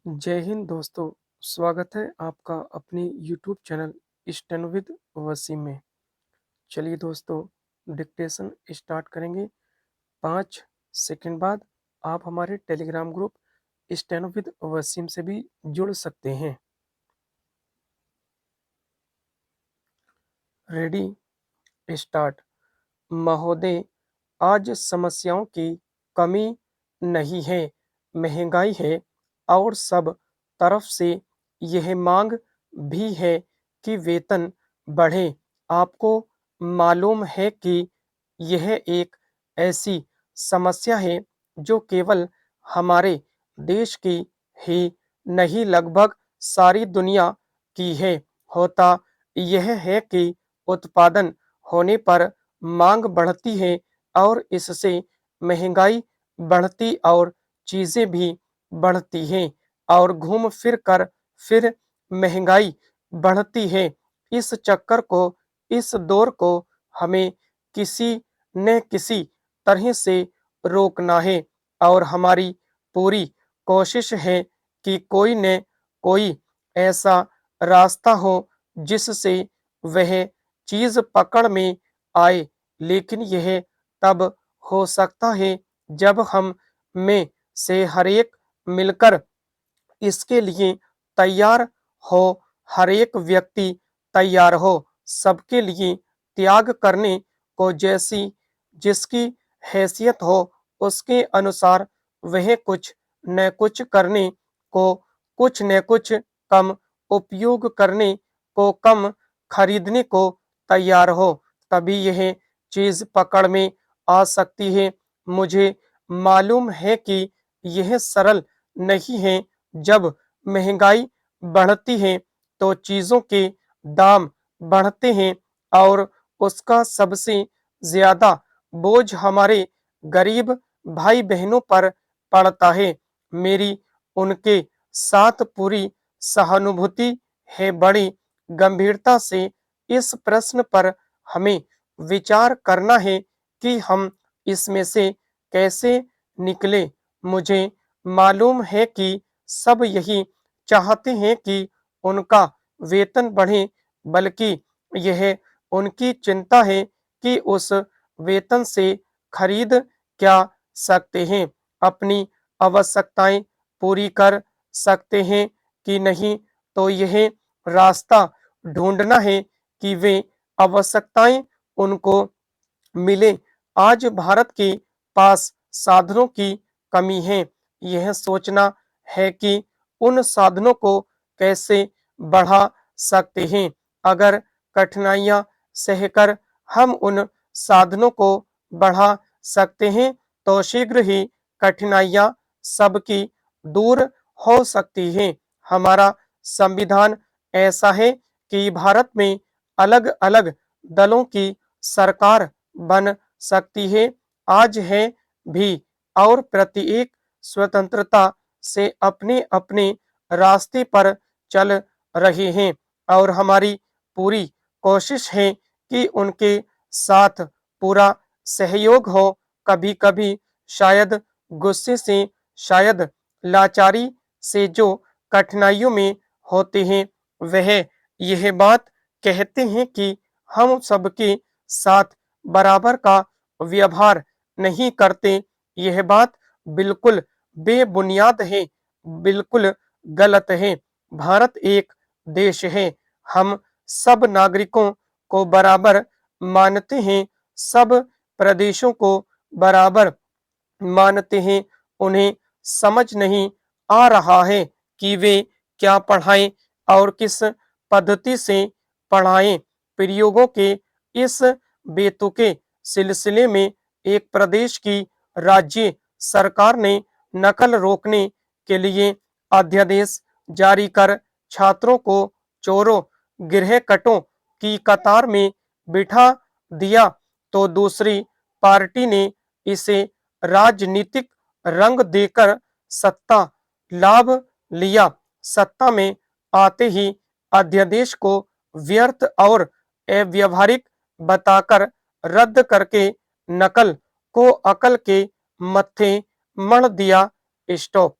जय हिंद दोस्तों। स्वागत है आपका अपनी YouTube channel steno with Wasim में। चलिए दोस्तों, डिक्टेशन स्टार्ट करेंगे। 5 सेकंड बाद आप हमारे Telegram group steno with Wasim से भी जुड़ सकते हैं। Ready, start. महोदय, आज समस्याओं की कमी नहीं है, महंगाई है और सब तरफ से यह मांग भी है कि वेतन बढ़े। आपको मालूम है कि यह एक ऐसी समस्या है जो केवल हमारे देश की ही नहीं, लगभग सारी दुनिया की है। होता यह है कि उत्पादन होने पर मांग बढ़ती है और इससे महंगाई बढ़ती और चीजें भी बढ़ती हैं और घूम फिर कर फिर महंगाई बढ़ती है। इस चक्कर को, इस दौर को हमें किसी न किसी तरह से रोकना है और हमारी पूरी कोशिश है कि कोई न कोई ऐसा रास्ता हो जिससे वह चीज पकड़ में आए। लेकिन यह तब हो सकता है जब हम में से हर एक मिलकर इसके लिए तैयार हो, हर एक व्यक्ति तैयार हो, सबके लिए त्याग करने को, जैसी जिसकी हैसियत हो उसके अनुसार वह कुछ न कुछ करने को, कुछ न कुछ कम उपयोग करने को, कम खरीदने को तैयार हो, तभी यह चीज पकड़ में आ सकती है। मुझे मालूम है कि यह सरल नहीं है। जब महंगाई बढ़ती है तो चीजों के दाम बढ़ते हैं और उसका सबसे ज्यादा बोझ हमारे गरीब भाई बहनों पर पड़ता है। मेरी उनके साथ पूरी सहानुभूति है। बड़ी गंभीरता से इस प्रश्न पर हमें विचार करना है कि हम इसमें से कैसे निकले। मुझे मालूम है कि सब यही चाहते हैं कि उनका वेतन बढ़े, बल्कि यह उनकी चिंता है कि उस वेतन से खरीद क्या सकते हैं, अपनी आवश्यकताएं पूरी कर सकते हैं कि नहीं। तो यह रास्ता ढूंढना है कि वे आवश्यकताएं उनको मिले। आज भारत के पास साधनों की कमी है। यह सोचना है कि उन साधनों को कैसे बढ़ा सकते हैं। अगर कठिनाइयां सहकर हम उन साधनों को बढ़ा सकते हैं तो शीघ्र ही कठिनाइयां सबकी दूर हो सकती हैं। हमारा संविधान ऐसा है कि भारत में अलग अलग दलों की सरकार बन सकती है, आज है भी, और प्रत्येक स्वतंत्रता से अपने अपने रास्ते पर चल रहे हैं और हमारी पूरी कोशिश है कि उनके साथ पूरा सहयोग हो। कभी कभी शायद गुस्से से, शायद लाचारी से जो कठिनाइयों में होते हैं, वह यह बात कहते हैं कि हम सबके साथ बराबर का व्यवहार नहीं करते। यह बात बिल्कुल बेबुनियाद है, बिल्कुल गलत है। भारत एक देश है, हम सब नागरिकों को बराबर मानते हैं, सब प्रदेशों को बराबर मानते हैं। उन्हें समझ नहीं आ रहा है कि वे क्या पढ़ाएं और किस पद्धति से पढ़ाएं। प्रयोगों के इस बेतुके सिलसिले में एक प्रदेश की राज्य सरकार ने नकल रोकने के लिए अध्यादेश जारी कर छात्रों को चोरों, गृहकटों की कतार में बिठा दिया, तो दूसरी पार्टी ने इसे राजनीतिक रंग देकर सत्ता लाभ लिया। सत्ता में आते ही अध्यादेश को व्यर्थ और अव्यावहारिक बताकर रद्द करके नकल को अकल के मत्थे मढ़ दिया। स्टॉप।